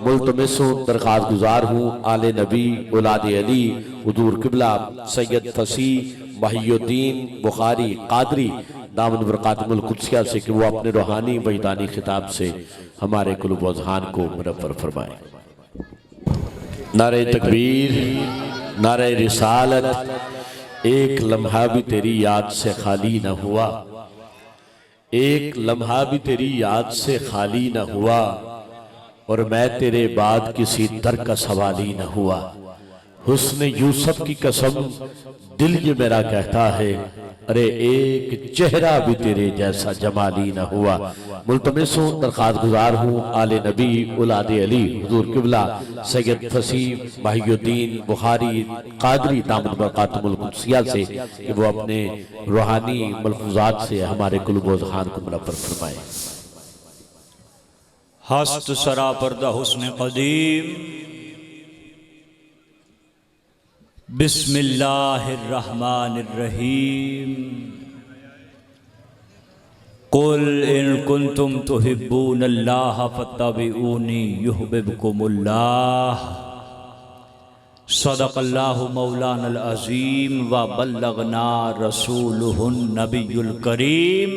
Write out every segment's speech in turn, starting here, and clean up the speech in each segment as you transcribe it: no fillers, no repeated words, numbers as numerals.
मुल्तमिसों दरख्वास्त गुजार हूँ आले नबी औलाद अली हुजूर किबला सैयद फसीह महियुद्दीन बुखारी कादरी दामन बरकातुल कुद्सिया से कि वो अपने रूहानी वहीदानी खिताब से हमारे कुलूब व अज़हान को मुनव्वर फरमाए। नारे तकबीर, नारे रिसालत, एक लम्हा भी तेरी याद से खाली न हुआ, एक लम्हा भी तेरी याद से खाली न हुआ, और मैं तेरे बाद किसी दर का सवाली न हुआ। हुस्न यूसुफ की कसम दिल ये मेरा कहता है, अरे एक चेहरा भी तेरे जैसा जमाली न हुआ। मुल्तमिसों दरख्वास्त गुजार हूँ आले नबी औलाद अली हुजूर किबला सैयद फसीह महियुद्दीन बुखारी कादरी दामन बरकातुल कुद्सिया से कि वो अपने रूहानी मलफूजात से हमारे कुलूब व अज़हान को मुनव्वर फरमाए। हस्त सरा पर्दा हुस्न कदीम, बिस्मिल्लाहिर्रहमानिर्रहीम। कुल इन कुंतुम तुहिब्बूनल्लाह फत्तबिऊनी युहबिबकुमुल्लाह। सदक़ल्लाहु मौलानल अज़ीम व बल्लगना रसूलुहुन नबियुल करीम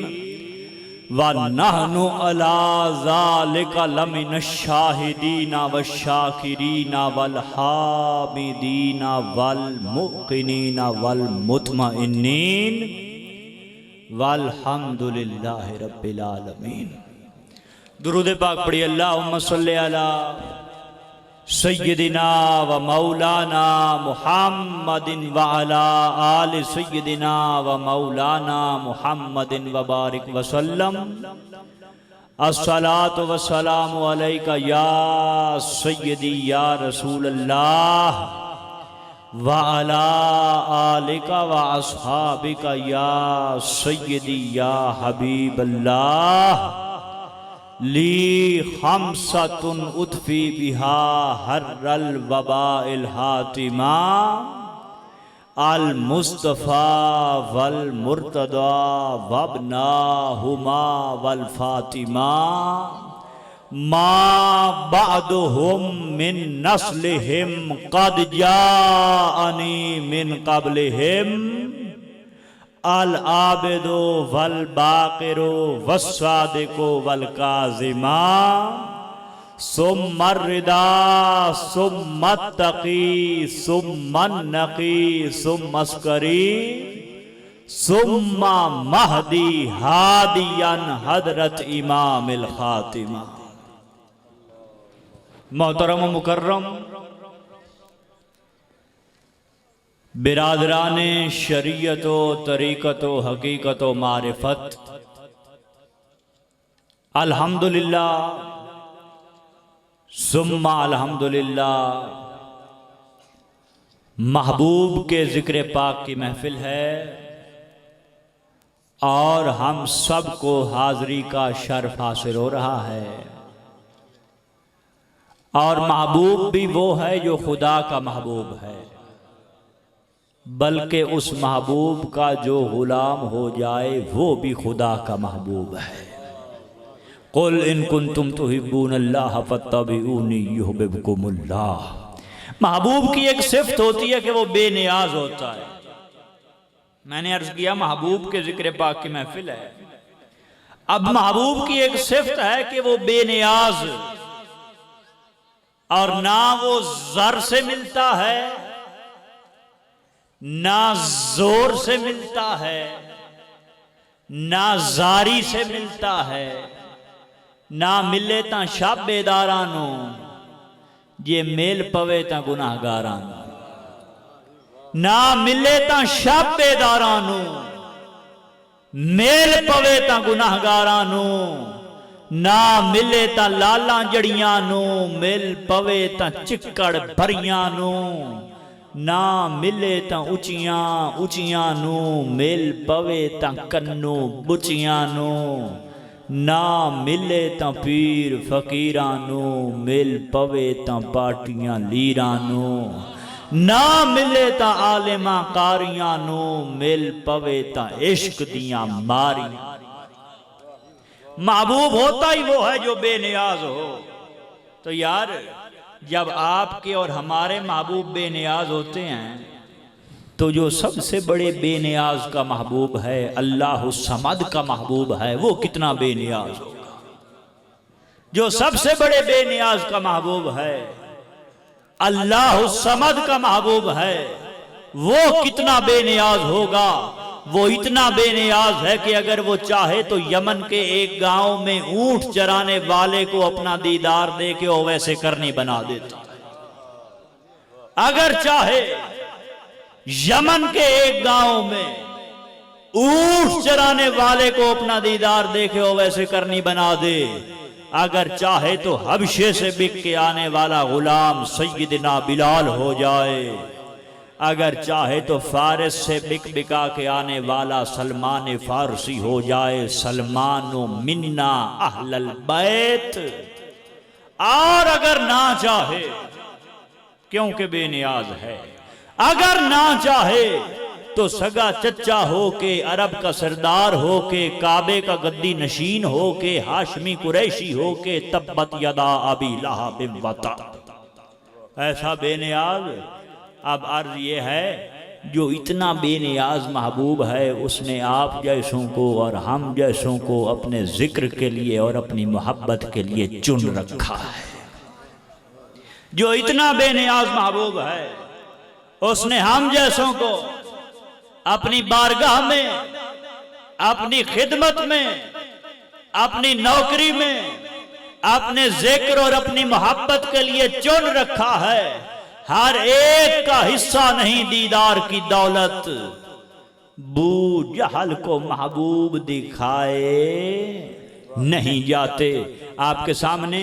व नहनु अला ज़ालिका लमिनश शाहिदीना वश्शाकिरीना वल हामिदीना वल मुक़िनीना वल मुतमइन्नीन वल्हम्दुलिल्लाहि रब्बिल आलमीन। दुरूद पाक पढ़िए। अल्लाहुम्मा सल्लि अला सय्यदिना व मौलाना मुहम्मदिन व अला आलि सय्यदिना व मौलाना मुहम्मदिन व बारिक व सल्लम। अस्सलातु वस्सलामु अलैका या सय्यदी या रसूलल्लाह व अला आलिका व अस्हाबिका या सय्यदी या हबीबल्लाह। ली खम्सतुन उद्फी बिहा हर्रल वबाइल हातिमा, अल मुस्तफ़ा वल मुर्तदा वब्नाहुमा वल फातिमा। मा बअदुहुम मिन नस्लिहिम क़द जाअनी मिन क़ब्लिहिम, अल आबिदो वल बाक़िरो वस्सादिको वल काज़िमा। सुम्मर रिदा सुम्मत्तक़ी सुम्मन नक़ी सुम्मस्करी सुम्मा महदी हादियन हदरत इमामिल ख़ातिमा। मोहतरम मुकर्रम बिरादराने शरीयतो तरीक़तो हकीकतो मारिफत, अल्हम्दुलिल्लाह सुम्मा अल्हम्दुलिल्लाह। महबूब के ज़िक्र पाक की महफिल है और हम सब को हाज़री का शर्फ हासिल हो रहा है। और महबूब भी वो है जो खुदा का महबूब है, बल्कि उस महबूब का जो गुलाम हो जाए वो भी खुदा का महबूब है। कुल इन कुंतुम तुहिब्बूनल्लाह फत्तबिऊनी युहबिबकुमुल्लाह। महबूब की एक सिफ्त होती है कि वो बेनियाज होता है। मैंने अर्ज किया महबूब के जिक्र पाक की महफिल है। अब महबूब की एक सिफ्त है कि वो बेनियाज, और ना वो ज़र से मिलता है ना जोर से मिलता है ना जारी से मिलता है, ना मिले ता शाबेदारा नो जे मेल पवे ता गुनाहगारा नो। ना मिले ता शाबेदारा नो मेल पवे ता गुनाहगारा नो, ना मिले ता लाला जड़ियां नो मेल पवे ता चिक्कड़ भरियां नो, ना मिले ता उचियां उचियां नो मेल पवे ता कन्नो बुचियां नो, ना मिले ता पीर फकीरां नो मेल पवे ता पाटियां लीरां नो, ना मिले ता आलिमा कारियां नो मेल पवे ता इश्क दियां मारियां। महबूब होता ही वो है जो बेनियाज हो। तो यार जब आपके और हमारे महबूब बेनियाज होते हैं तो जो सबसे बड़े बेनियाज का महबूब है, अल्लाह समद का महबूब है, वो कितना बेनियाज होगा। जो सबसे बड़े बेनियाज का महबूब है, अल्लाह समद का महबूब है, वो कितना बेनियाज होगा। वो इतना बेनियाज है कि अगर वो चाहे तो यमन के एक गांव में ऊंट चराने वाले को अपना दीदार दे के वो वैसे करनी बना देता। अगर चाहे यमन के एक गांव में ऊंट चराने वाले को अपना दीदार दे के वो वैसे करनी बना दे। अगर चाहे तो हबशे से बिक के आने वाला गुलाम सैयदना बिलाल हो जाए। अगर चाहे तो फारिस से बिका के आने वाला सलमान फारसी हो जाए। सलमानो मिन्ना अहलल बैत। और अगर ना चाहे, क्योंकि बेनियाज है, अगर ना चाहे तो सगा चच्चा हो के, अरब का सरदार हो के, काबे का गद्दी नशीन हो के, हाशमी कुरैशी हो के, तब्बत यदा अबी लहब व तब। ऐसा बेनियाज। अब अर्ज ये है, जो इतना बेनियाज महबूब है उसने आप जैसों को और हम जैसों को अपने जिक्र के लिए और अपनी मोहब्बत के लिए चुन रखा है। जो इतना बेनियाज महबूब है उसने हम जैसों को अपनी बारगाह में, अपनी खिदमत में, अपनी नौकरी में, अपने जिक्र और अपनी मोहब्बत के लिए चुन रखा है। हर एक का हिस्सा नहीं दीदार की दौलत। बू जहल को महबूब दिखाए नहीं जाते। आपके सामने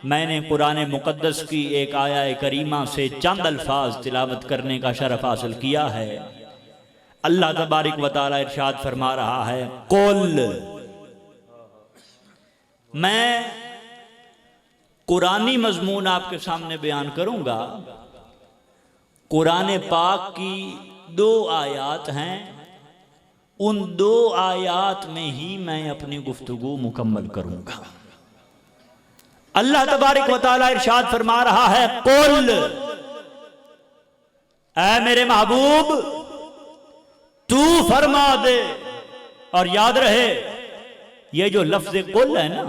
मैंने कुरान मुकद्दस की एक आया करीमा से चंद अल्फाज तिलावत करने का शरफ हासिल किया है। अल्लाह तबारक व तआला इरशाद फरमा रहा है, कुल। मैं कुरानी मजमून आपके सामने बयान करूंगा। कुरान पाक की 2 आयात हैं, उन 2 आयात में ही मैं अपनी गुफ्तगू मुकम्मल करूंगा। अल्लाह तबारक व तआला इरशाद फरमा रहा है, कुल, ऐ मेरे महबूब तू फरमा दे। और याद रहे, ये जो लफ्ज कुल है ना,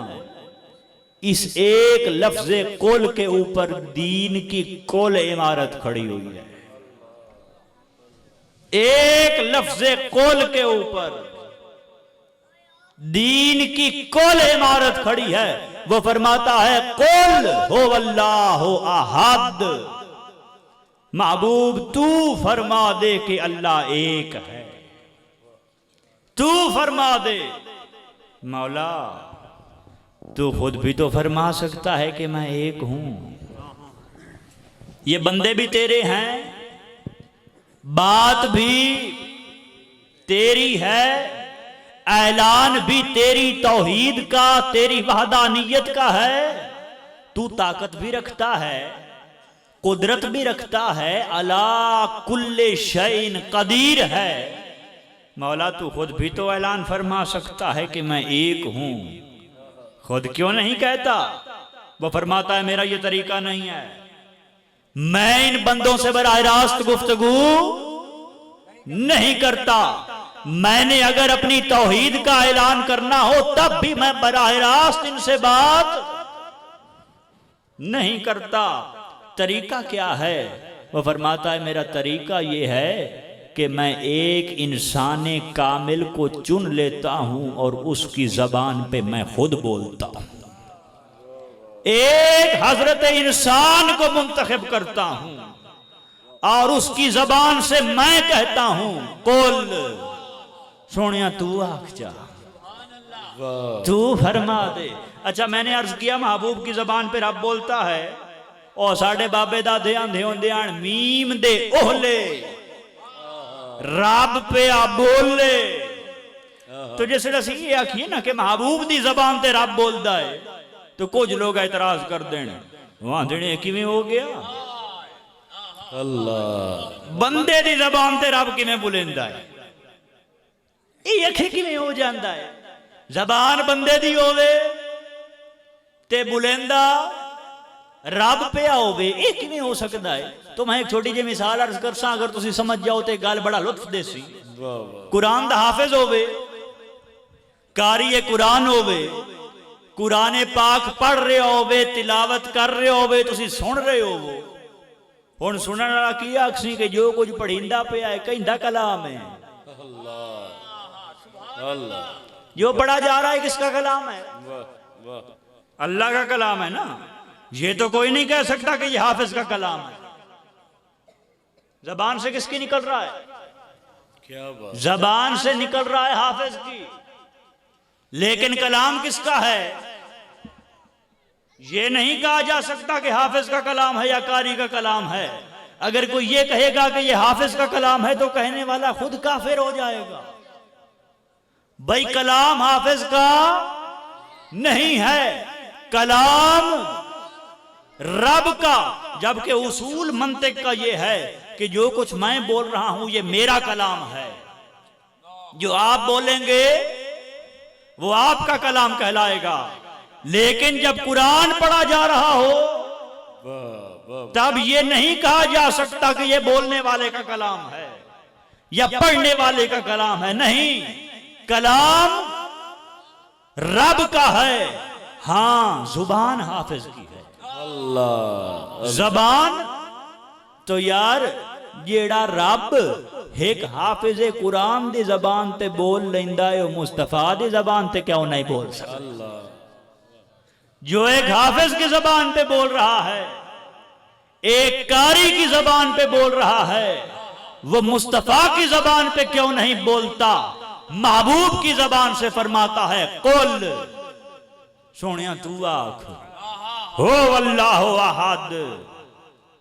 इस एक लफ्ज कुल के ऊपर दीन की कुल इमारत खड़ी हुई है। एक लफ्ज कुल के ऊपर दीन की कुल इमारत खड़ी है। वो फरमाता है, कुल हो अल्लाहु अहद। महबूब तू फरमा दे कि अल्लाह एक है। तू फरमा दे। मौला तू खुद भी तो फरमा सकता है कि मैं एक हूं। ये बंदे भी तेरे हैं, बात भी तेरी है, ऐलान भी तेरी तौहीद का, तेरी वहदानियत का है। तू ताकत भी रखता है, कुदरत भी रखता है, अला कुल्ले शैइन कदीर है। मौला तू खुद भी तो ऐलान फरमा सकता है कि मैं एक हूं। खुद क्यों नहीं कहता? वो फरमाता है, मेरा ये तरीका नहीं है, मैं इन बंदों से बराह रास्त गुफ्तगू नहीं करता। मैंने अगर अपनी तौहीद का ऐलान करना हो तब भी मैं बराह रास्त इनसे बात नहीं करता। तरीका क्या है? वो फरमाता है, मेरा तरीका ये है कि मैं एक इंसान कामिल को चुन लेता हूं और उसकी जबान पे मैं खुद बोलता हूं। एक हजरत इंसान को मुंतखब करता हूं और उसकी जबान से मैं कहता हूं, कुल सोनिया तू आख जा, तू फरमा दे। अच्छा, मैंने अर्ज किया महबूब की जबान पे रब बोलता है, और साढ़े बाबे दादे आंधे होंदे आन मीम दे ओहले रब पे आ बोले। तो जैसे असी ये आखिए ना कि महबूब दी जबान ते रब बोलता है, तो कुछ लोग एतराज कर देने, वहां देने किवें हो गया? अल्लाह, बंदे दी जबान ते रब किवें बुलेंदा है? ये आखे किवें हो जांदा है? जबान बंदे दी होवे ते बुलेंदा रब पिया होवे ये किवें हो सकता है। तो मैं एक छोटी जी मिसाल अर्ज करसा, अगर तुसी समझ जाओ तो गल बड़ा लुत्फ देसी। कुरान दा हाफिज होवे, कारी कुरान होवे, कुरान पाक पढ़ रहे होवे, तिलावत कर रहे होवे, तुसी सुन रहे होवो। हुण सुनने वाला की आखसी कि जो कुछ पढ़ींदा पिया है कहंदा कलाम है। जो पढ़ा जा रहा है किसका कलाम है? अल्लाह का कलाम है ना। ये तो कोई नहीं कह सकता कि ये हाफिज का कलाम है। जबान से किसकी निकल रहा है? क्या बात। जबान से निकल रहा है हाफिज की, लेकिन कलाम किसका है? ये नहीं कहा जा सकता कि हाफिज का कलाम है या कारी का कलाम है। अगर कोई ये कहेगा कि ये हाफिज का कलाम है तो कहने वाला खुद काफिर हो जाएगा। भाई कलाम हाफिज का नहीं है, कलाम रब का। जबकि उसूल मंतिक का ये है कि जो कुछ मैं बोल रहा हूं ये मेरा कलाम है, जो आप बोलेंगे वो आपका कलाम कहलाएगा। लेकिन जब कुरान पढ़ा जा रहा हो तब ये नहीं कहा जा सकता कि ये बोलने वाले का कलाम है या पढ़ने वाले का कलाम है। नहीं, कलाम रब का है। हां, जुबान हाफिज की है। अल्लाह। जबान तो यार जेड़ा रब एक हाफिज कुरान दी जबान ते बोल लेंदा है, मुस्तफा दी जबान ते क्यों नहीं बोल सकता? जो एक हाफिज की जबान पे बोल रहा है, एक कारी की जबान पे बोल रहा है, वो मुस्तफा की जबान पे क्यों नहीं बोलता? महबूब की जबान से फरमाता है कुल, सोनिया तू आख हो अल्लाह अहद,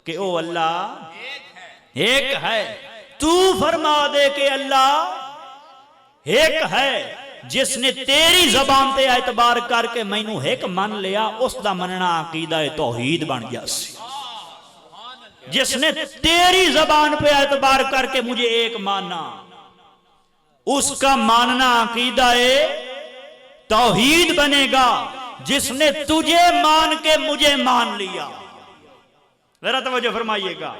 कि ओ अल्लाह एक है। तू फरमा दे कि अल्लाह एक है। जिसने तेरी जबान पे एतबार करके मैनू एक मन लिया, उसका मनना अकीदा तौहीद बन जासी। जिसने तेरी जबान पे एतबार करके मुझे एक माना, उसका मानना अकीदा तौहीद बनेगा। जिसने तुझे मान के मुझे मान लिया, जरा तवज्जो फरमाइएगा,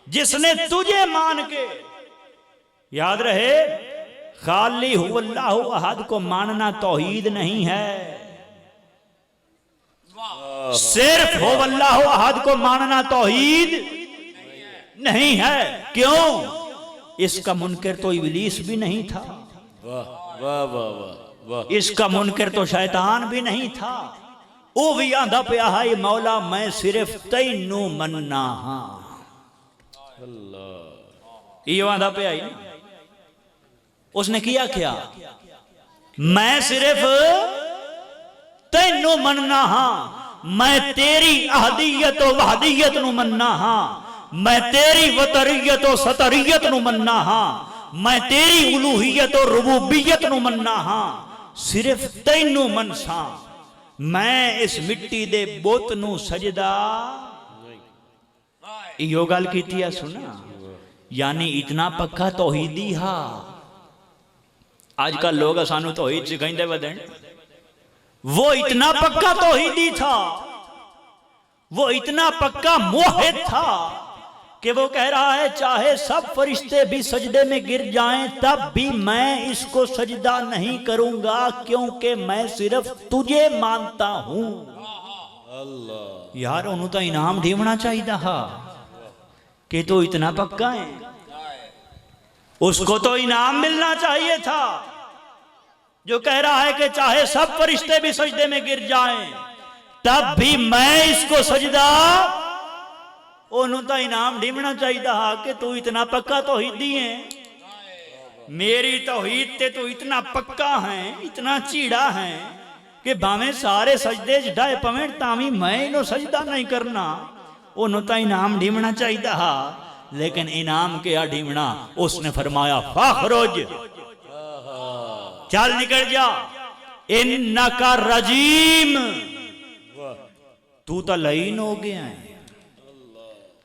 जिसने तुझे मान के, याद रहे खाली हुवल्लाहु अहद को मानना तौहीद नहीं है। सिर्फ हुवल्लाहु अहद को मानना तौहीद नहीं है। क्यों? इसका मुनकर तो इब्लीस भी नहीं था। वाह वाह वाह वाह वाह। इसका मुनकर तो शैतान भी नहीं था। वो भी आंदा पिया है मौला मैं सिर्फ तैनू मन्ना हाँ। अल्लाह, ये आंदा पिया ही। उसने किया क्या? मैं सिर्फ तैनू मनना हां, मैं तेरी अहदियत व वहदियत नु मनना हां, मैं तेरी वतरियत व सतरियत नु मनना हां, मैं तेरी उलूहियत व रुबूबियत नु मनना हां। सिर्फ तैनू मनसा। मैं इस मिट्टी दे बुत नु सजदा यो गल कीती है। सुना, यानी इतना पक्का तौहीदी हा। आजकल लोग सानू तौहीद सिखाइंदे वदन, वो इतना पक्का तौहीदी था, वो इतना पक्का मोहित था कि वो कह रहा है चाहे सब फरिश्ते भी सजदे में गिर जाएं तब भी मैं इसको सजदा नहीं करूंगा, क्योंकि मैं सिर्फ तुझे मानता हूं। अल्लाह, यार उन्होंने तो इनाम ढीवना चाहिए था कि तो इतना पक्का है, उसको तो इनाम मिलना चाहिए था जो कह रहा है कि चाहे सब फरिश्ते भी सजदे में गिर जाएं तब भी मैं इसको सजदा। उन्होंने तो इनाम ढीवना चाहिए था कि तू इतना पक्का तौहीदी है, मेरी तौहीद ते तू इतना पक्का है, इतना चीड़ा है कि भावें सारे सजदे ढाए पवें तावी मैं इनो सजदा नहीं करना। उन्होंने तो इनाम ढीवना चाहिए था, लेकिन इनाम क्या ढीवना? उसने फरमाया फखरुज, चल निकल जा, इन्नका रजीम, तू तो लईन हो गया है,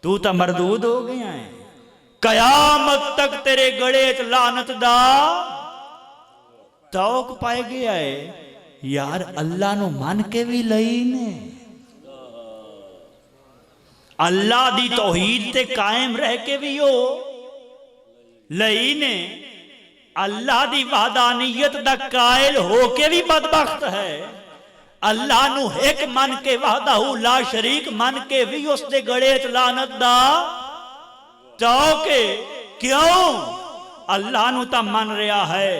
तू तो मरदूद हो गया है, कयामत तक तेरे गले च लानत दा तौक पाए गया है। यार अल्लाह नु मान के भी लईन है, अल्लाह दी तौहीद ते कायम रह के भी हो लई ने अल्लाह दी वहदानियत दा कायल हो के भी बदबख्त है। अल्लाह नू एक मन के वहदाहू ला शरीक मन के भी उसके गड़े च लानत दा के क्यों अल्लाह नू ता मन रहा है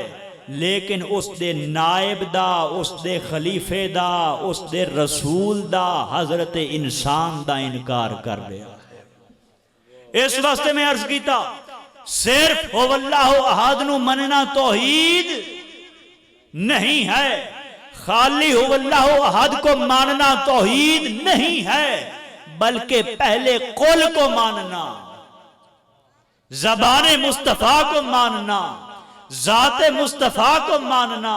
लेकिन उसके नायब दा उसके खलीफे दा उसके रसूल दा हजरत इंसान दा इनकार कर रहा है। इस वास्ते मैं अर्ज किया सिर्फ हो अल्लाह अहद नू मनना तौहीद नहीं है, खाली हो अल्लाह अहद को मानना तौहीद नहीं है, बल्कि पहले कुल को मानना, ज़बान मुस्तफ़ा को मानना, ज़ाते मुस्तफ़ा को मानना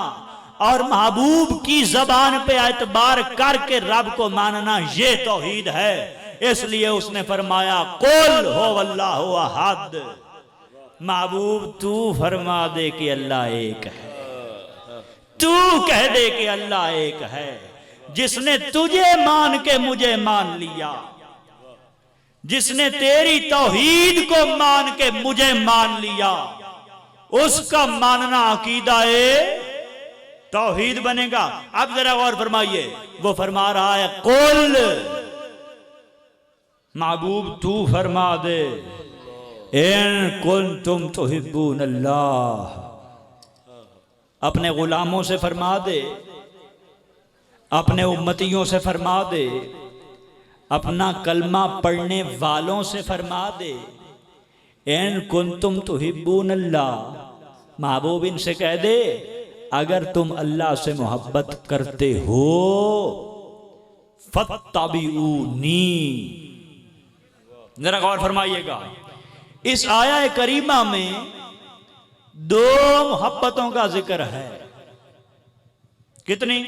और महबूब की ज़बान पे एतबार करके रब को मानना, ये तौहीद है। इसलिए उसने फरमाया कुल हो अल्लाह अहद, महबूब तू फरमा दे कि अल्लाह एक है, तू कह दे कि अल्लाह एक है। जिसने तुझे मान के मुझे मान लिया, जिसने तेरी तौहीद को मान के मुझे मान लिया, उसका मानना अकीदा तौहीद बनेगा। अब जरा गौर फरमाइए, वो फरमा रहा है कुल महबूब तू फरमा दे इन कुंतुम तुहिब्बून अल्लाह, अपने गुलामों से फरमा दे, अपने उम्मतियों से फरमा दे, अपना कलमा पढ़ने वालों से फरमा दे इन कुंतुम तुहिब्बून अल्लाह, महबूब इनसे कह दे अगर तुम अल्लाह से मोहब्बत करते हो फत्तबिऊनी। जरा गौर फरमाइएगा, इस आया करीमा में दो मोहब्बतों का जिक्र है। कितनी?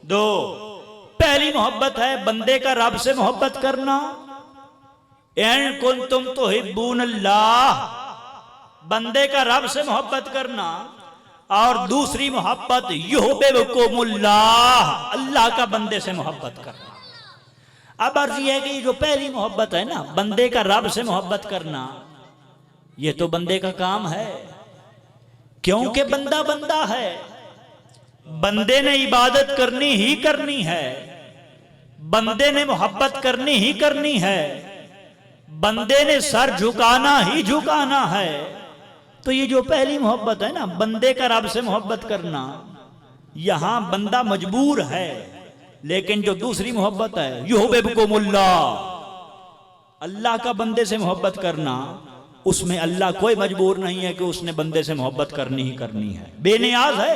दो। पहली मोहब्बत है बंदे का रब से मोहब्बत करना, इन कुंतुम तुहिब्बून अल्लाह, बंदे का रब से मोहब्बत करना। और दूसरी मोहब्बत युहिब्बुकुमुल्लाह, अल्लाह का बंदे से मोहब्बत करना। अब अर्ज यह है कि जो पहली मोहब्बत है ना, बंदे का रब से मोहब्बत करना, यह तो बंदे का काम है, क्योंकि बंदा बंदा है, बंदे ने इबादत करनी ही करनी है, बंदे ने मोहब्बत करनी ही करनी है, बंदे ने सर झुकाना ही झुकाना है। तो ये जो पहली मोहब्बत है ना, बंदे का रब से मोहब्बत करना, यहां बंदा मजबूर है। लेकिन जो दूसरी मोहब्बत है युहिब्बुकुमुल्लाह, अल्लाह का बंदे से मोहब्बत करना, उसमें अल्लाह कोई मजबूर नहीं है कि उसने बंदे से मोहब्बत करनी ही करनी है, बेनियाज है।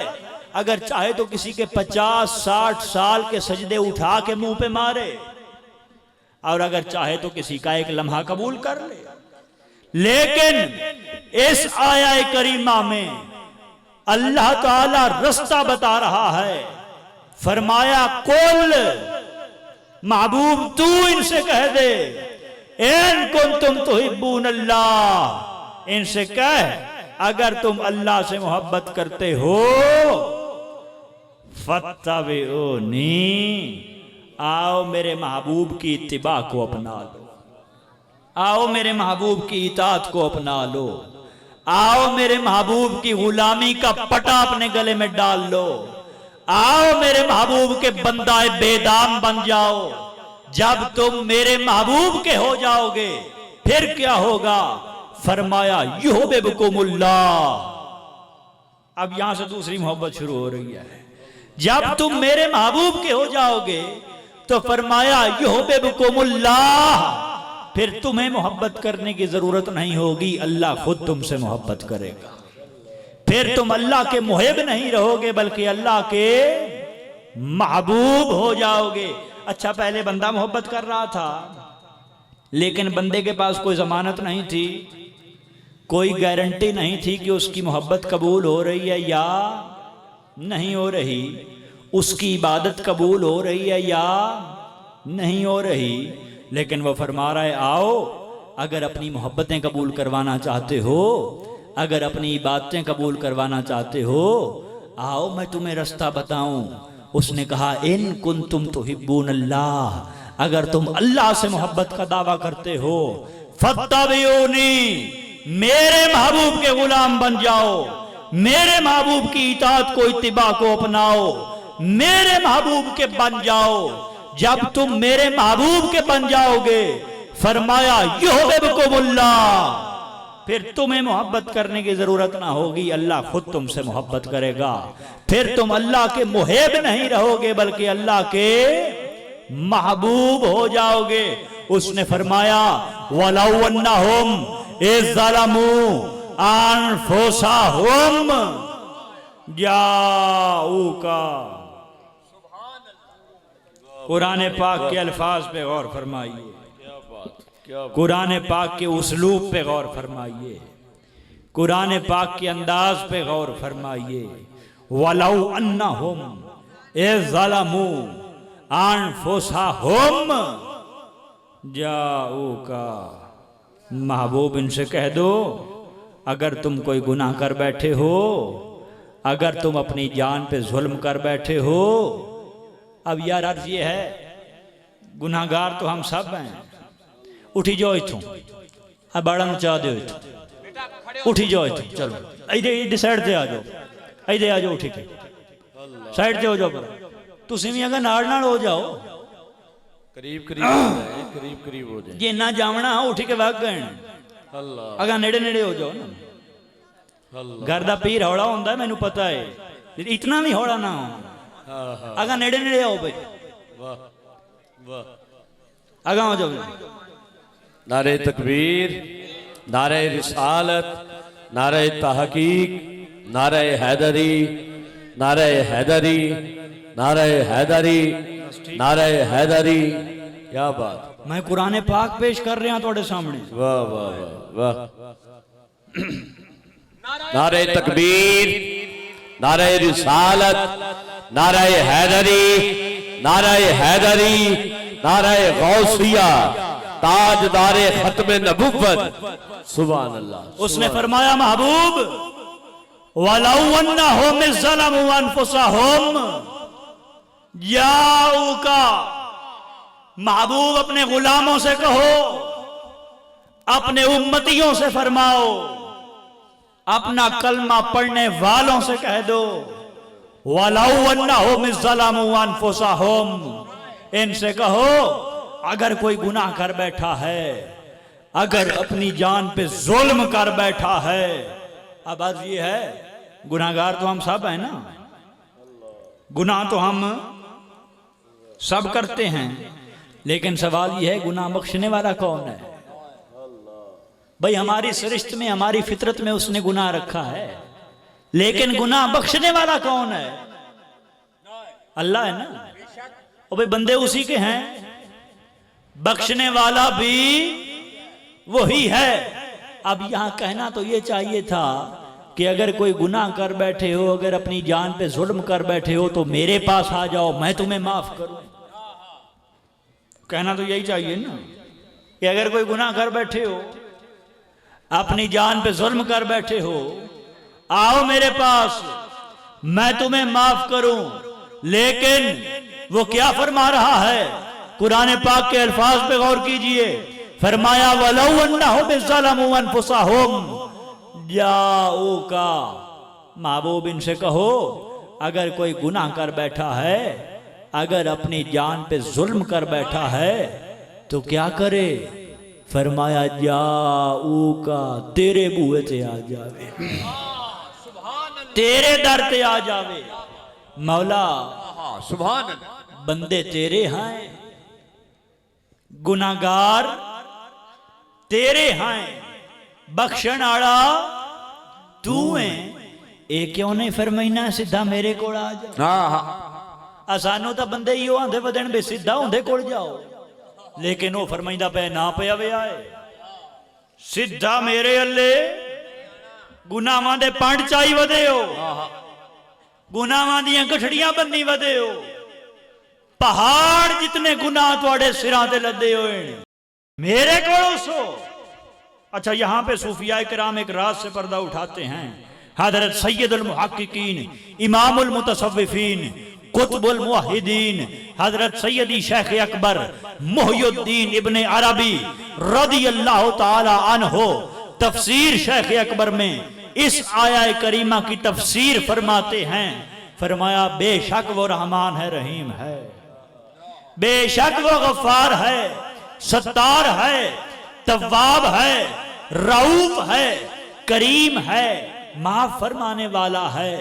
अगर चाहे तो किसी के 50-60 साल के सजदे उठा के मुंह पे मारे, और अगर चाहे तो किसी का एक लम्हा कबूल कर ले। लेकिन इस आया करीमा में अल्लाह ताला रास्ता बता रहा है, फरमाया कुल महबूब तू इनसे कह दे इन कुंतुम तुहिब्बून अल्लाह, इनसे कह अगर तुम अल्लाह से मोहब्बत करते हो फत्तबिऊनी, आओ मेरे महबूब की इत्तिबा को अपना लो, आओ मेरे महबूब की इताअत को अपना लो, आओ मेरे महबूब की गुलामी का पटा अपने गले में डाल लो, आओ मेरे महबूब के बंदाए बेदाम बन जाओ। जब तुम मेरे महबूब के हो जाओगे फिर क्या होगा? फरमाया युहिब्बुकुमुल्लाह। अब यहां से दूसरी मोहब्बत शुरू हो रही है। जब तुम मेरे महबूब के हो जाओगे तो फरमाया युहिब्बुकुमुल्लाह, फिर तुम्हें मोहब्बत करने की जरूरत नहीं होगी, अल्लाह खुद तुमसे मोहब्बत करेगा। फिर तुम अल्लाह के मुहिब नहीं रहोगे बल्कि अल्लाह के महबूब हो जाओगे। अच्छा, पहले बंदा मोहब्बत कर रहा था, लेकिन बंदे के पास कोई जमानत नहीं थी, कोई गारंटी नहीं थी कि उसकी मोहब्बत कबूल हो रही है या नहीं हो रही, उसकी इबादत कबूल हो रही है या नहीं हो रही। लेकिन वो फरमा रहा है आओ, अगर अपनी मोहब्बतें कबूल करवाना चाहते हो, अगर अपनी इबादतें कबूल करवाना चाहते हो, आओ मैं तुम्हें रास्ता बताऊं। उसने कहा इन कुंतुम तुहिब्बून अल्लाह, अगर तुम अल्लाह से मोहब्बत का दावा करते हो, फत्तबिऊनी, मेरे महबूब के गुलाम बन जाओ, मेरे महबूब की इताअत को, इत्तिबा को अपनाओ, मेरे महबूब के बन जाओ। जब तुम मेरे महबूब के बन जाओगे, फरमाया युहिब्बुकुमुल्लाह, फिर तुम्हें मोहब्बत करने की जरूरत ना होगी, अल्लाह खुद तुमसे मोहब्बत करेगा। फिर तुम अल्लाह के मुहिब नहीं रहोगे बल्कि अल्लाह के महबूब हो जाओगे। उसने फरमाया वलौ अन्नहुम इज़ ज़लमू अनफुसहुम जाऊका। कुरान पाक के अल्फाज पे गौर फरमाइए, कुरान पाक के उसलूब पे गौर फरमाइए, कुरान पाक के अंदाज पे गौर फरमाइए। वलौ अन्नहुम इज़ ज़लमू अनफुसहुम जाऊका। महबूब इनसे कह दो, अगर तुम कोई गुनाह कर बैठे हो, अगर तुम अपनी जान पे जुल्म कर बैठे हो। अब यार अर्ज ये है, गुनाहगार तो हम सब हैं। उठी जाओ इथों, अब बड़ा मचा दो इथों, उठी जाओ इथों, चलो इधर साइड से आ जाओ, इधर आ जाओ, उठी के साइड से हो जाओ। तुम भी अगर नाल नाल हो जाओ, करीब करीब हो जाए, करीब करीब हो जाए। जे ना जावना उठ के वग गए, अगर नेड़े नेड़े हो जाओ ना। घर का पीर हौला होंदा, मैनू पता है, इतना भी हौला ना हो। अगर नेड़े नेड़े आओ भाई, अगा हो जाओ। नारे तकबीर, नारे रिसालत, नारे तहकीक, नारे हैदरी, नारे हैदरी, नारे हैदरी, नारे हैदरी। क्या बात। मैं कुरान पाक पेश कर रहा थोड़े सामने। वाह वाह वाह वाह। नारे तकबीर, नारे रिसालत, नारे हैदरी, नारे हैदरी, नारे गौसिया, ताजदारे खत्म नबुव्वत। सुभान अल्लाह। उसने फरमाया महबूब वलौ अन्नहुम ज़लमू अनफुसहुम जाऊका। महबूब अपने गुलामों से कहो, अपने उम्मतियों से फरमाओ, अपना कलमा पढ़ने वालों से कह दो वलौ अन्नहुम ज़लमू अनफुसहुम। इनसे कहो अगर कोई गुनाह कर बैठा है, अगर अपनी जान पे जुल्म कर बैठा है। अब अर्ज ये है, गुनाहगार तो हम सब हैं ना, गुनाह तो हम सब करते हैं, लेकिन सवाल यह है गुनाह बख्शने वाला कौन है? भाई हमारी सरिश्त में, हमारी फितरत में उसने गुनाह रखा है, लेकिन गुनाह बख्शने वाला कौन है? अल्लाह है ना। और भाई बंदे उसी के हैं, बख्शने वाला भी वही है। अब यहां कहना तो ये चाहिए था कि अगर कोई गुनाह कर बैठे हो, अगर अपनी जान पे जुल्म कर बैठे हो तो मेरे पास आ जाओ, मैं तुम्हें माफ करूं। कहना तो यही चाहिए ना कि अगर कोई गुनाह कर बैठे हो, अपनी जान पे जुल्म कर बैठे हो, आओ मेरे पास, मैं तुम्हें माफ करूं। लेकिन वो क्या फरमा रहा है? कुरान पाक के अल्फाज पे गौर कीजिए। फरमाया वलौ अन्नहुम ज़लमू अनफुसहुम जाऊका। महबूब इनसे कहो अगर कोई गुनाह कर बैठा है, अगर अपनी जान पे जुल्म कर बैठा है तो क्या करे? फरमाया जाऊका, तेरे बूहे ते आ जावे, तेरे दर ते आ जावे। मौला सुभान अल्लाह। बंदे तेरे हैं, गुनाहगार तेरे हैं, बख्शण आड़ा तू है। ये क्यों नहीं फरमाइना सीधा मेरे कोल आ जा? सानू तो बंदे ही आंदे वदन बे सीधा उंदे कोल जाओ, लेकिन वो फरमाइंदा पे ना पिया वे आए सीधा मेरे अल्ले। गुनाहां दे पंड चाई वदे हो, गुनाहां दियां गठड़ियां बन्नी वदे हो, पहाड़ जितने गुनाह तुहाडे सिरां ते लदे होए मेरे कोल सो। अच्छा, यहां पे सूफिया किराम एक राज से पर्दा उठाते हैं। हजरत सैयदुल मुहक्किकीन, इमामुल मुतसव्विफीन, कुतुबुल मुवहिदीन हजरत सैयदी शेख अकबर मुहय्यिद्दीन इब्ने अरबी रदियल्लाहु ताला अन्हो तफसीर शेख अकबर में इस आया करीमा की तफसीर फरमाते हैं। फरमाया बेशक वो रहमान है, रहीम है, बेशक वो गफ्फार है, सत्तार है, तव्वाब है, रऊफ है, करीम है, माफ फरमाने वाला है,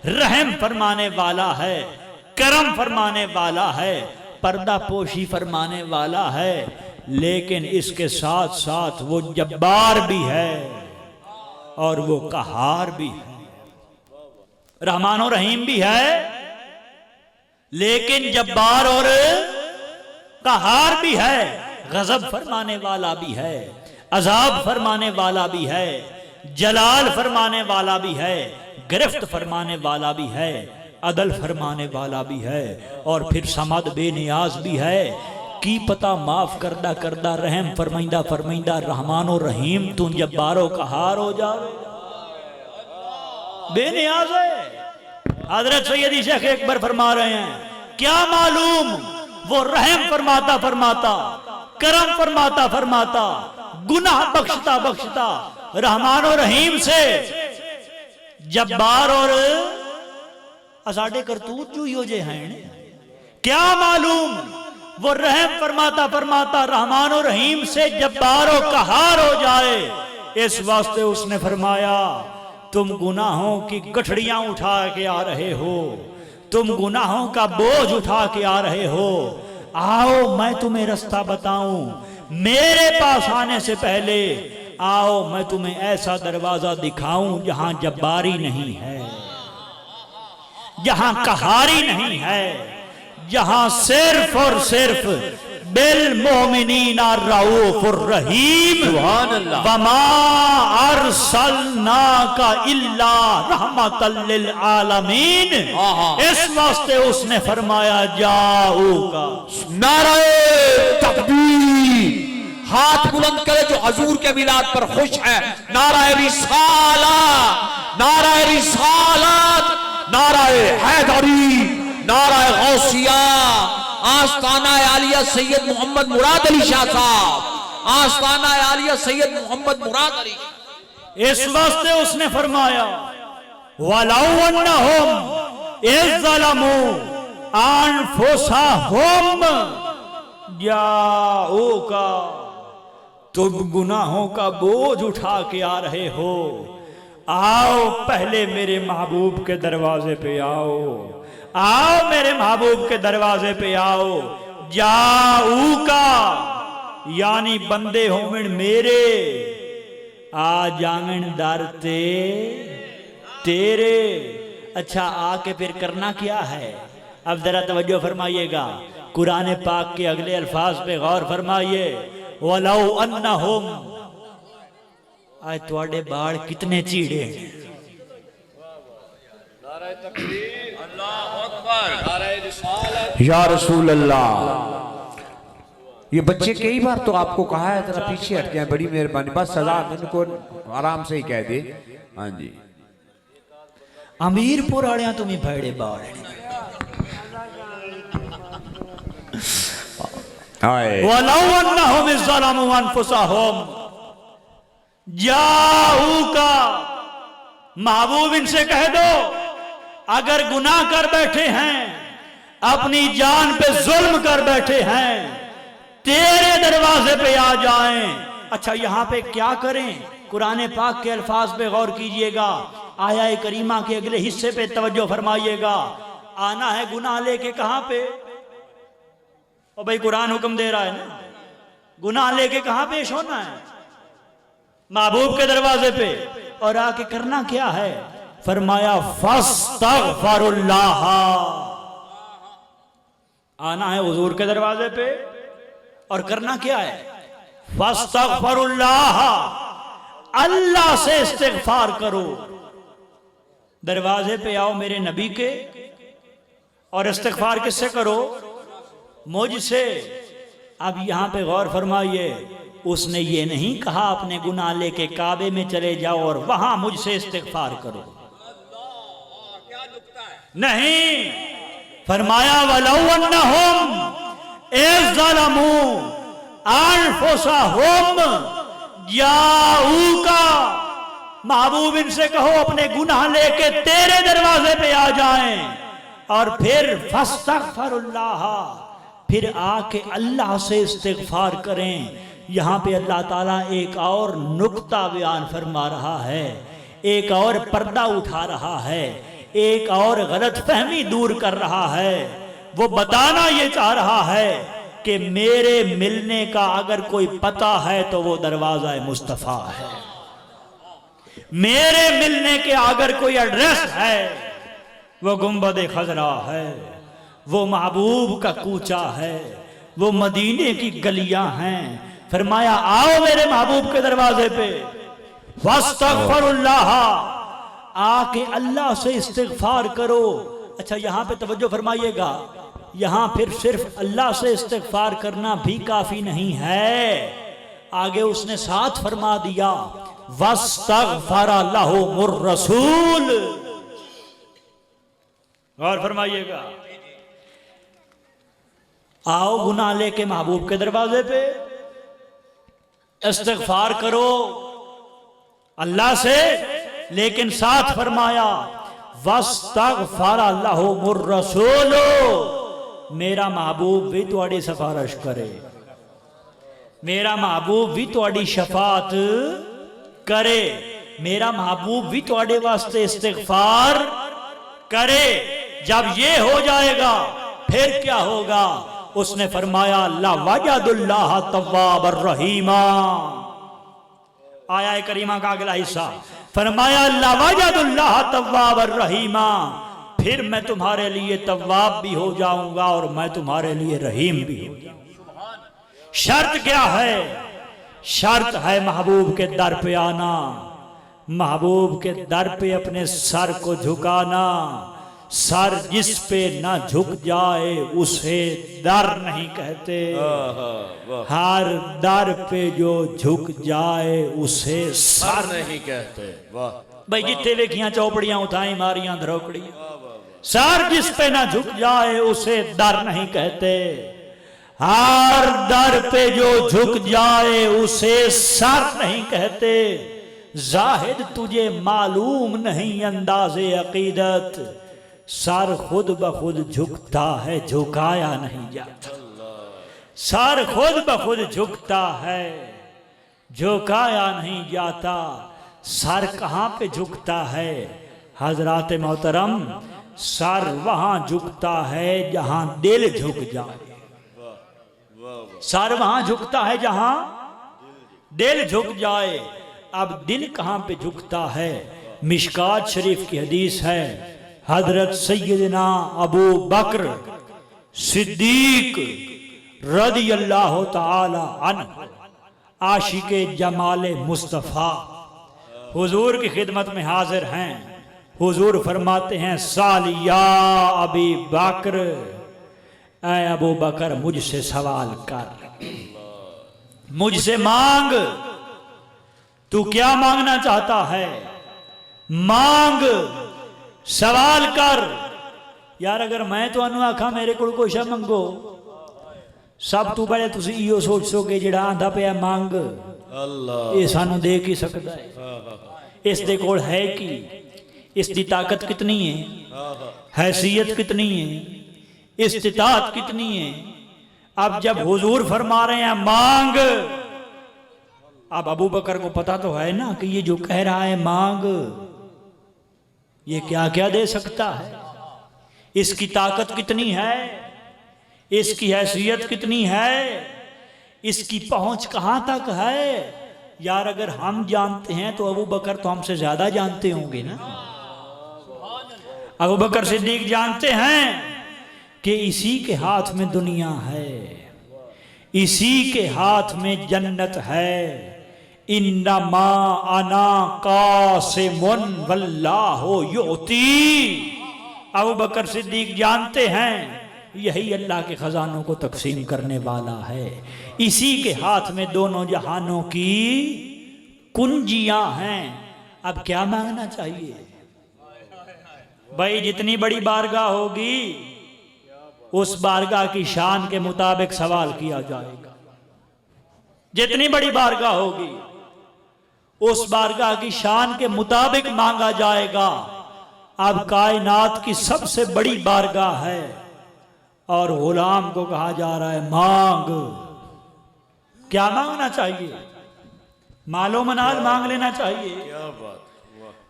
रहम फरमाने वाला है, करम फरमाने वाला है, पर्दा पोशी फरमाने वाला है। लेकिन इसके साथ साथ वो जब्बार भी है और वो कहार भी है। रहमान और रहीम भी है लेकिन जब्बार और कहार भी है। गजब फरमाने वाला भी है, अजाब फरमाने वाला भी है, जलाल फरमाने वाला भी है, गिरफ्त फरमाने वाला भी है, अदल फरमाने वाला भी है और फिर समद बेनियाज भी है। की पता माफ करदा करदा रहम फरमाइंदा फरमाइंदा रहमान और रहीम तू जब्बारो कहार हो जावे, बेनियाज है। हजरत सैयदी शेख अकबर फरमा रहे हैं क्या मालूम वो रहम फरमाता फरमाता, करम फरमाता फरमाता, गुनाह बख्शता बख्शता रहमान और रहीम से जब्बार और असाडे करतूत जो यो जे हैं। क्या मालूम वो रहम फरमाता फरमाता रहमान और रहीम से जब्बार और कहार हो जाए। इस वास्ते उसने फरमाया तुम गुनाहों की गठड़ियां उठा के आ रहे हो, तुम गुनाहों का बोझ उठा के आ रहे हो, आओ मैं तुम्हें रास्ता बताऊं। मेरे पास आने से पहले आओ मैं तुम्हें ऐसा दरवाजा दिखाऊं जहां जब्बारी नहीं है, जहां कहारी नहीं है, जहां सिर्फ और सिर्फ बिल मोमिनीना रऊफुर रहीम वमा अरसलनाका इल्ला रहमतल लिल आलमीन। इस वास्ते उसने फरमाया जाऊगा। नाराए तकबीर, हाथ बुलंद करे जो हजूर के मिलाद पर खुश है। नाराए रिसाला, नाराए रिसालत, नाराए हैदरी, नाराए गौसिया, आस्ताना आलिया सैयद मोहम्मद मुराद अली शाह साहब, आस्ताना आलिया सैयद मोहम्मद मुराद अली। इस वास्ते उसने फरमाया वलाउ अन्नहुम इज़्ज़लमू अनफुसहुम जाऊका। तुम गुनाहों का बोझ उठा के आ रहे हो, आओ पहले मेरे महबूब के दरवाजे पे आओ, आओ मेरे महबूब के दरवाजे पे आओ। जाऊका यानी बंदे होमिन मेरे, आ जांगन दर ते तेरे। अच्छा आके फिर करना क्या है? अब जरा तवज्जो फरमाइएगा, कुरान पाक के अगले अल्फाज पे गौर फरमाइए। वलाउ अन्नहुम, आज तुहाडे बाल कितने चीड़े हैं। या रसूल अल्लाह। ये बच्चे कई बार तो आपको कहा है जरा पीछे हट जाए, बड़ी मेहरबानी, बस सजा इनको आराम से ही कह दे। हाँ जी अमीरपुर वाले तुम्हें भैड़े बाल वलाउ अन्नहुम इज़्ज़लमू अनफुसहुम जाऊका। महबूब इनसे कह दो अगर गुनाह कर बैठे हैं, अपनी जान पे जुल्म कर बैठे हैं, तेरे दरवाजे पे आ जाएं। अच्छा यहां पे क्या करें? कुरान पाक के अल्फाज पे गौर कीजिएगा, आया करीमा के अगले हिस्से पे तवज्जो फरमाइएगा। आना है गुनाह लेके कहां पे? और भाई कुरान हुक्म दे रहा है ना, गुनाह लेके कहां पेश होना है? महबूब के दरवाजे पे। और आके करना क्या है? फरमाया फस्तगफिरुल्लाह। आना है हुजूर के दरवाजे पे और करना क्या है? फस्तगफिरुल्लाह, अल्लाह से इस्तिगफार करो। दरवाजे पे आओ मेरे नबी के और इस्तिगफार किससे करो? मुझसे। अब यहां पे गौर फरमाइए, उसने ये नहीं कहा अपने गुनाह लेके काबे में चले जाओ और वहां मुझसे इस्तिगफार करो, नहीं। फरमाया वलौ अन्नहुम इज़ ज़लमू अनफुसहुम जाऊका, महबूब इनसे कहो अपने गुनाह लेके तेरे दरवाजे पे आ जाएं और फिर फस्तगफिरुल्लाह, फिर आके अल्लाह से इस्तिगफार करें। यहाँ पे अल्लाह ताला एक और नुक्ता बयान फरमा रहा है, एक और पर्दा उठा रहा है, एक और गलत फहमी दूर कर रहा है। वो बताना ये चाह रहा है कि मेरे मिलने का अगर कोई पता है तो वो दरवाजा मुस्तफ़ा है। मेरे मिलने के अगर कोई एड्रेस है वो गुंबद खजरा है, वो महबूब का कूचा है, वो मदीने की गलियां हैं। फरमाया आओ मेरे महबूब के दरवाजे पे, फस्तगफिरुल्लाह, आके अल्लाह से इस्तिगफार करो। अच्छा यहाँ पे तवज्जो फरमाइएगा, यहाँ फिर सिर्फ अल्लाह से इस्तिगफार करना भी काफी नहीं है, आगे उसने साथ फरमा दिया वस्तगफरा लहुमुर रसूल। और फरमाइएगा आओ गुनाह लेके महबूब के दरवाजे पे इस्तिगफार करो अल्लाह से, लेकिन साथ फरमाया वस्तगफरा लहुमुर रसूल, मेरा महबूब भी तुहाडी सिफारिश करे, मेरा महबूब भी तुहाडी शफात करे, मेरा महबूब भी तुहाडे वास्ते इस्तिगफार करे। जब ये हो जाएगा फिर क्या होगा? उसने फरमाया ला वजदुल्लाह तव्वाबर रहीमा। आया करीमा का अगला हिस्सा फरमाया ला वजदुल्लाह तव्वाबर रहीमा, फिर मैं तुम्हारे लिए तव्वाब भी हो जाऊंगा और मैं तुम्हारे लिए रहीम भी हो जाऊंगा। शर्त क्या है? शर्त है महबूब के दर पे आना, महबूब के दर पे अपने सर को झुकाना। सर जिस पे ना झुक जाए उसे दर नहीं कहते, हर दर पे जो झुक जाए उसे सर नहीं कहते। भाई जितने वेखियां चौपड़ियां उठाई मारियां धरोकड़ी, सर जिस पे ना झुक जाए उसे दर नहीं कहते, हर दर पे जो झुक जाए उसे सर नहीं कहते। जाहिद तुझे मालूम नहीं अंदाज़े अकीदत, सर खुद ब खुद झुकता है झुकाया नहीं जाता, सर खुद ब खुद झुकता है झुकाया नहीं जाता। सर कहाँ पे झुकता है हजरात मोहतरम? सर वहां झुकता है जहां दिल झुक जाए, सर वहां झुकता है जहां दिल झुक जाए। अब दिल कहां पे झुकता है? मिशकात शरीफ की हदीस है, हजरत सैयदना अबू बकर सिद्दीक रदी अल्लाह ताला अन्हु आशिके जमाले मुस्तफ़ा हुजूर की खिदमत में हाजिर हैं। हुजूर फरमाते हैं सालिया अबी बकर, ऐ अबू बकर मुझसे सवाल कर, मुझसे मांग, तू क्या मांगना चाहता है? मांग, सवाल कर। यार अगर मैं तो आखा मेरे को कुछ मंगो, सब तू पहले तुसी इहो सोच सोगे जिहड़ा आंदा पिया मंग अल्लाह ये सानू दे की सकदा है, इस दे कोल है कि, इसकी ताकत कितनी है, हैसियत कितनी है, इस्तिताअत कितनी है। अब जब हुजूर फरमा रहे हैं मांग, अब अबू बकर को पता तो है ना कि ये जो कह रहा है मांग, ये क्या क्या दे सकता है, इसकी ताकत कितनी है, इसकी हैसियत कितनी है, इसकी पहुंच कहां तक है। यार अगर हम जानते हैं तो अबू बकर तो हमसे ज्यादा जानते होंगे ना। अबू बकर सिद्दीक जानते हैं कि इसी के हाथ में दुनिया है, इसी के हाथ में जन्नत है। इन्नमा अना कासिमुन वल्लाहु युती। अबू बकर सिद्दीक जानते हैं यही अल्लाह के खजानों को तकसीम करने वाला है, इसी के हाथ में दोनों जहानों की कुंजियां हैं। अब क्या मांगना चाहिए भाई? जितनी बड़ी बारगाह होगी उस बारगाह की शान के मुताबिक सवाल किया जाएगा। जितनी बड़ी बारगाह होगी उस बारगाह की शान के मुताबिक मांगा जाएगा। अब कायनात की सबसे बड़ी बारगाह है और गुलाम को कहा जा रहा है मांग। क्या मांगना चाहिए? मालो मनाल मांग लेना चाहिए,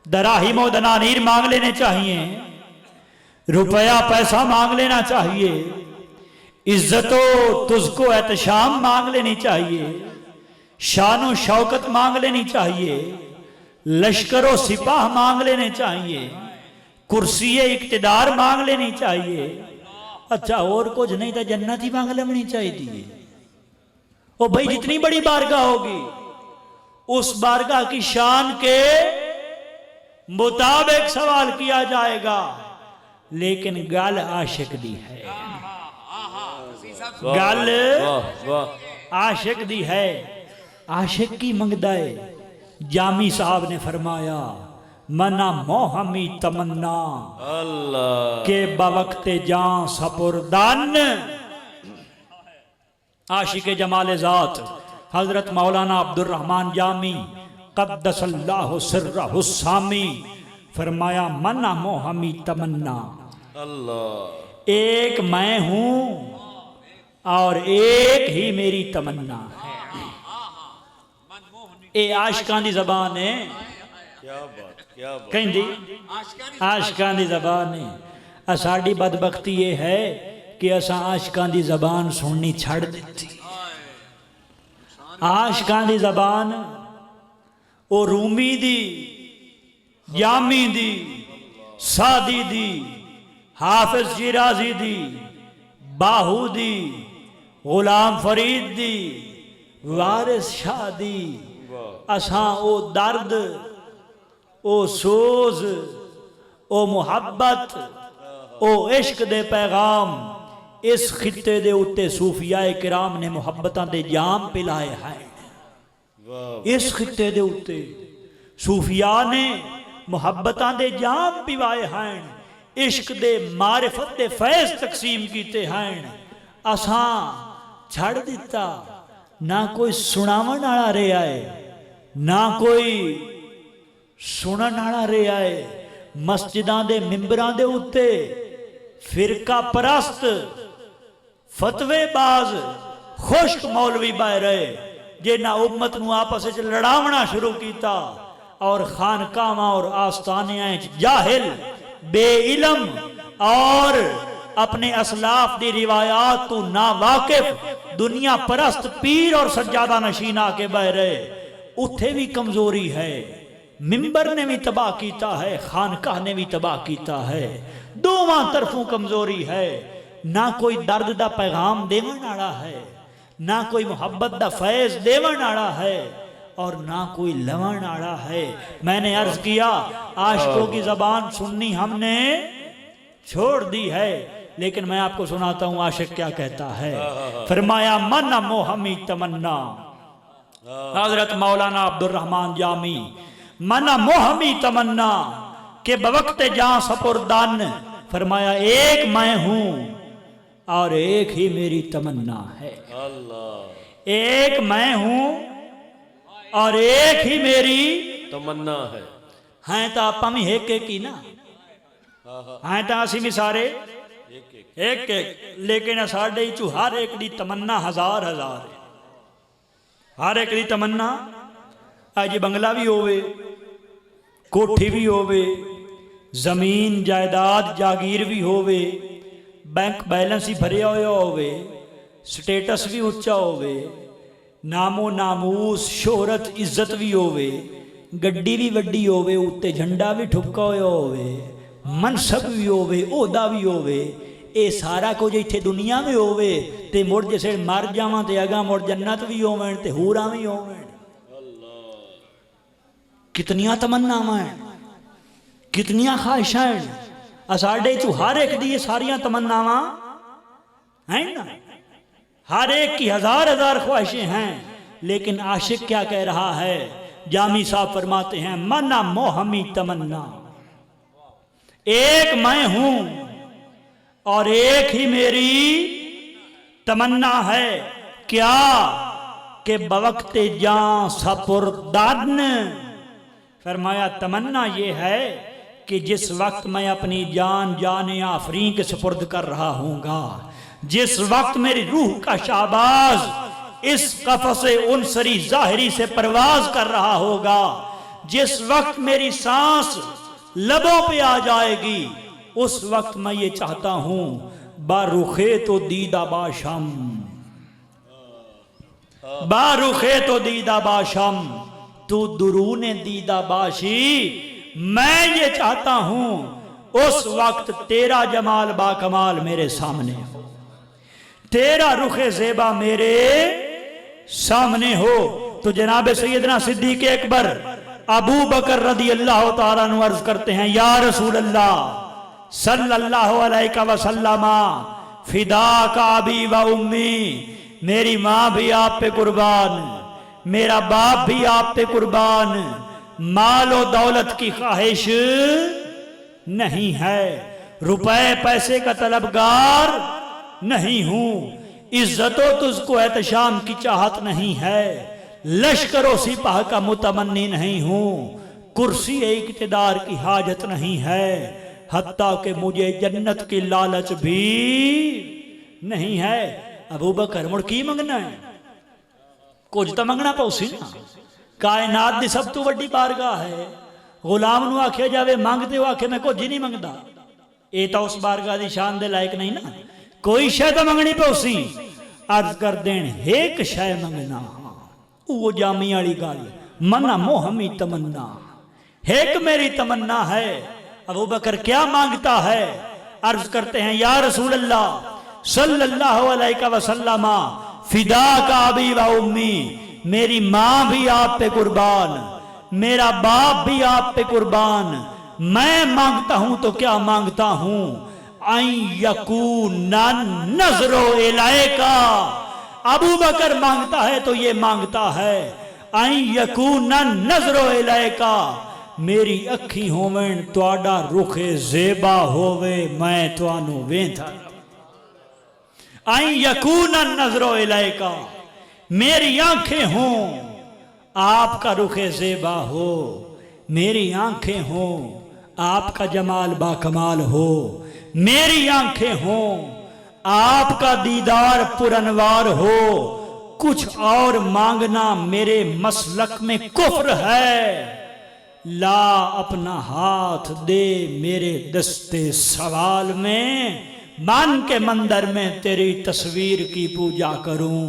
दराहिमो दनानीर मांग लेने चाहिए, रुपया पैसा मांग लेना चाहिए, इज्जतो तुझको एहतशाम मांग लेनी चाहिए, शानो शौकत मांग लेनी चाहिए, लश्करो सिपाह मांग लेने चाहिए, कुर्सी इक्तदार मांग लेनी चाहिए। अच्छा और कुछ नहीं तो जन्नत ही मांग लेनी चाहिए। ओ भाई जितनी बड़ी बारगाह होगी उस बारगाह की शान के मुताबिक सवाल किया जाएगा। लेकिन गल आशिक दी है, गल आशिक दी है। आशिक की मंगदा है। जामी साहब ने फरमाया मना मोहमी तमन्ना अल्लाह के बवक्ते जान सपुरदान। आशिक जमाल ज़ात हजरत मौलाना अब्दुर रहमान जामी क़द्दसल्लाहु सिर्रहु सामी फरमाया मना मोहमी तमन्ना। अल्लाह एक मैं हूं और एक ही मेरी तमन्ना है। ये आशिकां दी ज़बान है। क्या बात, क्या बात। कहंदी आशिकां दी ज़बान है। साडी बदबख्ती ये है कि असा आशिकां दी ज़बान सुननी छड़ दी। आशिकां दी ज़बान ओ रूमी दी, जामी दी, सादी दी, हाफिज शिराजी दी, बाहू दी, गुलाम फरीद दी, वारिस शाह दी। असा ओ दर्द, ओ सोज, ओ मुहब्बत, ओ इश्क दे पैगाम इस खिते दे उत्ते सूफियाए किराम ने मुहब्बतां दे जाम पिलाए हैं। इस खिते दे उत्ते सूफिया ने मुहब्बतां दे जाम पिवाए हैं। इश्क दे मारिफत दे फैज तकसीम कीते हैं। असा छड़ दिता। ना कोई सुनावन वाला रहा है, ना कोई सुनन वाला रहा है। मस्जिदां दे मिंबरां दे उत्ते फिरका परस्त, फतवेबाज, खुश्क मौलवी बह रहे जिन्हें उम्मत नूं आपस विच लड़ावना शुरू किया और खानकावां और आस्थानियां जाहिल, बेइलम और अपने असलाफ दी रिवायात तो ना वाकिफ दुनिया परस्त पीर और सज्जादा नशीन आके बह रहे। उथे भी कमजोरी है। मिंबर ने भी तबाह किया है, खानकाह ने भी तबाह किया है। दोवां तरफों कमजोरी है। ना कोई दर्द दा पैगाम देवन वाला है, ना कोई मुहब्बत दा फैज देवन वाला है और ना कोई लवन वाला है। मैंने अर्ज किया आशिकों की जबान सुननी हमने छोड़ दी है। लेकिन मैं आपको सुनाता हूं आशिक क्या कहता है। फरमाया मन्ना मोहमी तमन्ना। हजरत मौलाना अब्दुर रहमान जामी मना मोहमी तमन्ना के बवक्ते जां सपुरदान। फरमाया एक मैं हूं और एक ही मेरी तमन्ना है। अल्लाह एक मैं हूं और एक ही मेरी तमन्ना है। हैं तो आप भी एक एक ही ना, हैं तो असी भी सारे एक एक, लेकिन साढ़े चू हर एक दी तमन्ना हजार हजार है। हर एक दी तमन्ना अज बंगला भी होवे, कोठी भी होवे, जमीन जायदाद जागीर भी होवे, बैंक बैलेंस ही भरिया होया होवे, स्टेटस भी उच्चा होवे, नामो नामूस शोहरत इज्जत भी होवे, गड्डी भी वड्डी होवे, उत्ते झंडा भी ठुक्का होया होवे, मनसब भी होवे, ओहदा भी होवे। ये सारा कुछ इत्थे दुनिया में होवे ते मुड़ जिसे मर जावां ते अगा मुड़ जन्नत भी होवन ते हूरां भी होवन। कितनियां तमन्नावां हैं, कितनियां ख्वाहिशां हैं। साडे चू हर एक दी सारियां तमन्नावां हैं ना, हर एक की हजार हजार ख्वाहिशें हैं। लेकिन आशिक क्या कह रहा है? जामी साहब फरमाते हैं मना मोहमी तमन्ना। एक मैं हूं और एक ही मेरी तमन्ना है, क्या कि बवक्ते जान सपुर्दान। फरमाया तमन्ना ये है कि जिस वक्त मैं अपनी जान जाने आफरीन के सुपुर्द कर रहा हूँगा, जिस वक्त मेरी रूह का शाहबाज इस कफ़से उनसरी ज़ाहिरी से परवाज कर रहा होगा, जिस वक्त मेरी सांस लबों पे आ जाएगी, उस वक्त मैं ये चाहता हूं बारुखे तो दीदा बाशम, बारुखे तो दीदा बाशम तू दुरूने दीदा बाशी। मैं ये चाहता हूं उस वक्त तेरा जमाल बाकमाल मेरे सामने हो, तेरा रुखे ज़ेबा मेरे सामने हो। तो जनाब सैयदना सिद्दीक़ अकबर अबू बकर रदी अल्लाह तआला अन्हु अर्ज करते हैं, या रसूल अल्लाह सल्लल्लाहु अलैहि वसल्लम फिदा का अबी व उम्मी, मेरी माँ भी आप पे कुर्बान, मेरा बाप भी आप पे कुर्बान, मालो दौलत की ख्वाहिश नहीं है, रुपए पैसे का तलबगार नहीं हूं, इज्जतों तुझको एहतशाम की चाहत नहीं है, लश्करों सिपाह का मुतमन्नी नहीं हूं, कुर्सी इक्तिदार की हाजत नहीं है, हत्ता कि मुझे जन्नत की लालच भी नहीं है। अबू बकर मुड़ की मंगना है, कुछ तो मंगना पौसी ना, कायनात दी सब तो वड्डी बारगाह है, गुलाम नू आखे जावे मंगते हो, आखे मैं कुछ ही नहीं मंगदा, ये तो उस बारगाह दी शान दे लायक नहीं ना, कोई शय तो मंगनी पौसी। अर्ज कर देन एक शय मंगना, वो जामी वाली गल, मना मोहमी तमन्ना, एक मेरी तमन्ना है। अबू बकर क्या मांगता है? अर्ज करते हैं, या रसूल अल्लाह सल्लल्लाहु अलैहि वसल्लम फिदा का अबी व उम्मी, मेरी माँ भी आप पे कुर्बान, मेरा बाप भी आप पे कुर्बान, मैं मांगता हूं तो क्या मांगता हूं, आई यकूना नजरो इलाइका। अबू बकर मांगता है तो ये मांगता है, आई यकूना नजरो इलाइका, मेरी अखी होवन तुहाडा रुखे ज़ेबा होवे, मैं तुहानू वेंदा, आई यकूना नजरो इलाइका, मेरी आंखें हों आपका रुखे ज़ेबा हो, मेरी आंखें हों आपका जमाल बाकमाल हो, मेरी आंखें हों आपका दीदार पुरनवार हो, कुछ और मांगना मेरे मसलक में कुफ्र है। ला अपना हाथ दे मेरे दस्ते सवाल में, मान के मंदिर में तेरी तस्वीर की पूजा करूं,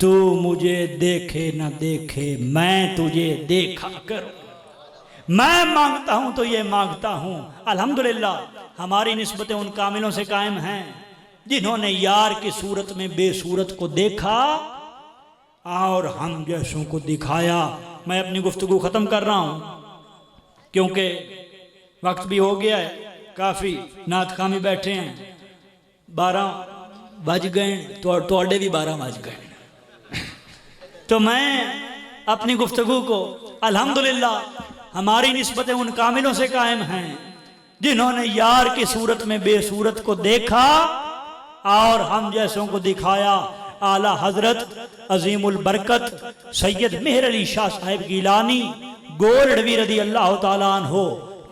तू मुझे देखे न देखे मैं तुझे देखा करूं। मैं मांगता हूं तो ये मांगता हूं। अल्हम्दुलिल्लाह हमारी निस्बतें उन कामिलों से कायम हैं जिन्होंने यार की सूरत में बेसूरत को देखा और हम जैसों को दिखाया। मैं अपनी गुफ्तगू ख़त्म कर रहा हूं क्योंकि वक्त भी हो गया है, काफ़ी नात खामी बैठे हैं, 12 बज गए तो थोड़े भी 12 बज गए। तो मैं अपनी गुफ्तगू को अल्हम्दुलिल्लाह हमारी निस्बतें उन कामिलों से कायम हैं जिन्होंने यार की सूरत में बेसूरत को देखा और हम जैसों को दिखाया। आला हजरत अजीमुल बरकत सैयद मेहर अली शाह साहिब गिलानी गोल्डवी रदी अल्लाह ताला अन्हो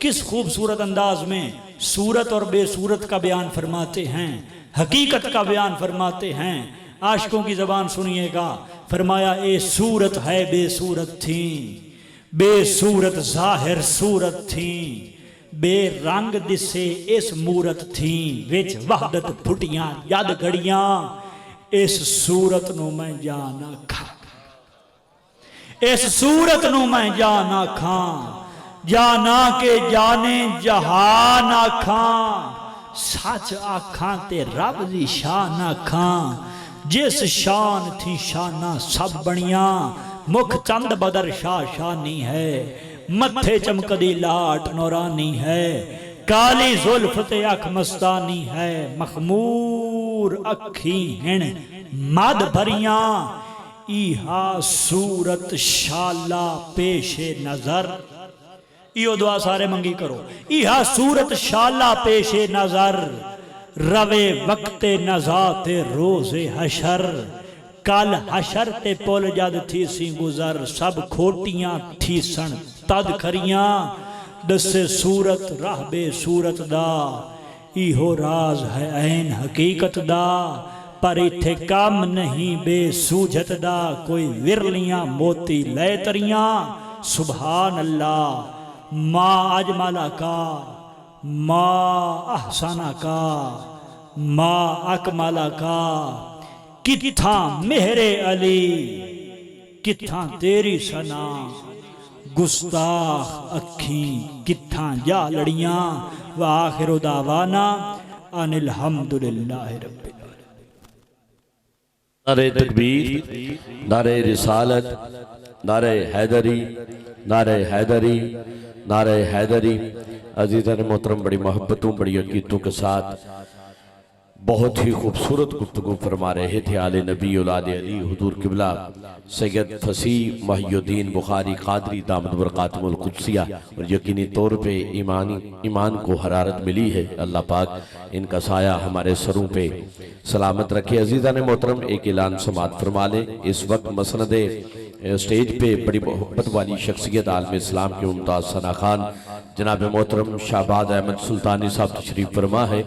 किस खूबसूरत अंदाज में सूरत और बेसूरत का बयान फरमाते हैं, हकीकत का बयान फरमाते हैं। आशिकों की जबान सुनिएगा। फरमाया ए सूरत है बेसूरत थी, बेसूरत जाहिर सूरत थी, बेरंग दिसे इस मूरत थी, विच वहदत फुटियां यद घड़ियां, इस सूरत नू मैं जाना खा, इस सूरत नू मैं जाना खा, जाना के जाने जहान आखा, सच आखा ते रब दी शान आखा, जिस शान थी शाना सब बनिया, मुख चंद बदर शाह शानी है, मत्थे चमकदी लाट नौरानी है, काली जुल्फ ते अख मस्तानी है, मखमूर अखी हिण मद भरिया, इहा सूरत शाला पेशे नजर। इहो दुआ सारे मंगी करो। इहा सूरत शाला पेशे नजर, रवे वक्ते नजाते रोजे हशर कल हशर ते पुल जद थी सी गुजर सब खोटियां थी सन तद खरियां दसे सूरत राह बे सूरत दा इहो राज है ऐन हकीकत दा पर इत्थे काम नहीं बेसूझत दा कोई विरलियां मोती लै तरियां सुभान अल्लाह माँ अजमला का माँ अहसाना का माँ अकमला का किथा मेहरे अली किथा तेरी सना गुस्ताख अखी किथा जा लड़ियां व आखिर दावाना अनिल हम्दुलिल्लाहि रब्बिल नारे तकबीर, नारे रिसालत, नारे हैदरी, नारे हैदरी, नारे हैदरी। अजीज़ान मोहतरम, बड़ी मोहब्बतों बड़ी अकीदतों के साथ बहुत ही खूबसूरत गुफ्तगू फरमा रहे थे आले नबी औलाद अली हुजूर किबला सैयद फसीह महिउद्दीन बुखारी कादरी दामद बरकातुहुल कुद्सिया। और यकीनी तौर पे ईमान को हरारत मिली है। अल्लाह पाक इनका साया हमारे सरों पे सलामत रखे। अजीज़ान मोहतरम, एक ऐलान समात फरमा ले। इस वक्त मसनदे स्टेज पे बड़ी मोहब्बत वाली शख्सियत आलम इस्लाम के मुमताज़ सना खान जनाब मोहतरम शाहबाज अहमद सुल्तानी साहब तशरीफ फरमा है।